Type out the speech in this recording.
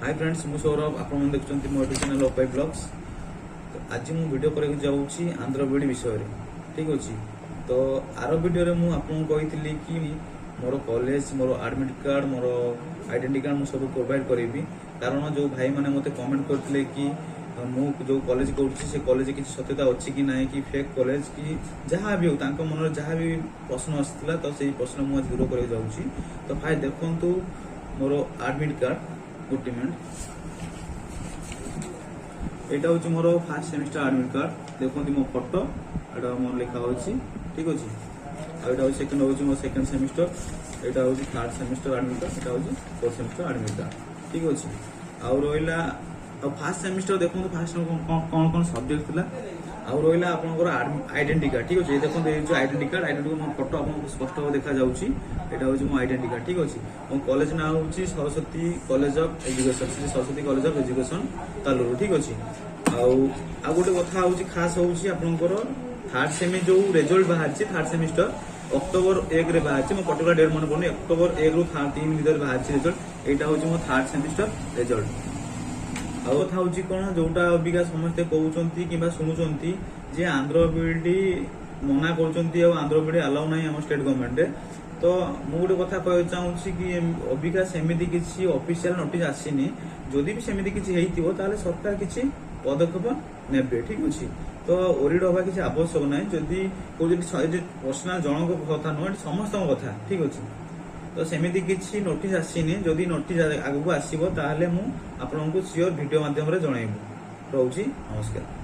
Hi friends, मु सौरभ आप देखते मो यूट्यूब चैनल ओपाई ब्लॉग्स। तो आज मु वीडियो करने जाऊँगी आंध्र बिडी विषय ठीक अच्छे। तो आर वीडियो मु आपको कही कि मोर कॉलेज मोर एडमिट कार्ड मोर आइडेंटिटी कार्ड मुझे सब प्रोवाइड करी। कारण जो भाई मैंने मत कमेंट करते कि मु जो कॉलेज करुँची कॉलेज किसी सत्यता अच्छी कि ना कि फेक कॉलेज कि जहाँ भी हो मन जहाँ भी प्रश्न आसाला तो से प्रश्न मुझे दूर कर जाऊँगी। तो भाई देखु मोर एडमिट कार्ड गोटे मिनट यहाँ हूँ मोर फास्ट सेमिस्टर एडमिट कार्ड देखते मो फोटो एटा मोर लिखा होची ठीक अच्छे। आटा हूँ सेकेंड हूँ मो सेकेंड सेमिस्टर यहाँ हूँ थर्ड सेमिस्टर एडमिट कार्ड यहाँ हूँ फोर्थ सेमिस्टर एडमिट कार्ड ठीक अच्छे। आउ रहा फास्ट सेमिस्टर देखो फास्ट कौन कौन सब्जेक्ट थी आउ रहा आपंकर आइडेंटिटी कार्ड ठीक अच्छे। देखते जो आइडेंटिटी कार्ड मो फोटो आपको स्पष्ट भाव देखा जाऊँगी यहाँ हूँ मो आइडेंटिटी कार्ड ठीक अच्छे। मो कॉलेज ना हूँ Saraswati college of education Shri Saraswati college of education Taluru ठीक अच्छे। आउ गोटे कथा हूँ खास हूँ आपंकर थर्ड सेमी जो रिजल्ट बाहर थर्ड सेमिस्टर अक्टोबर 1 रे बाहर मो पर्टिकुलर डेट मन पड़े अक्टोबर 1 रु 3 भर बाहर रिजल्ट यहाँ हूँ मो थर्ड सेमिस्टर रिजल्ट। आउ कथा हूँ कौन जोटा अबिका समस्ते कहते कि शुणुंट जे आंध्र बिडी मना कर आंध्र बिडी आलाउ ना आम स्टेट गवर्नमेंट। तो मु गोटे कथा कह चाहूँगी कि अबिका सेमती किसी ऑफिशियल नोटिस आसीनी जदि भी सेमती किसी होइतिबो ताले सरकार किसी पदक्षेप नेबे ठीक अच्छे। तो ओरिड हवा किसी आवश्यक ना जदि पर्सनाल जनक कथा नुह समस्त कथा ठीक अच्छे। तो सेमती किसी नोटिस आसीनी जदि नोटिस आगू आसो ताले मु आपको सियोर वीडियो माध्यम रे जनइबू। रोची नमस्कार।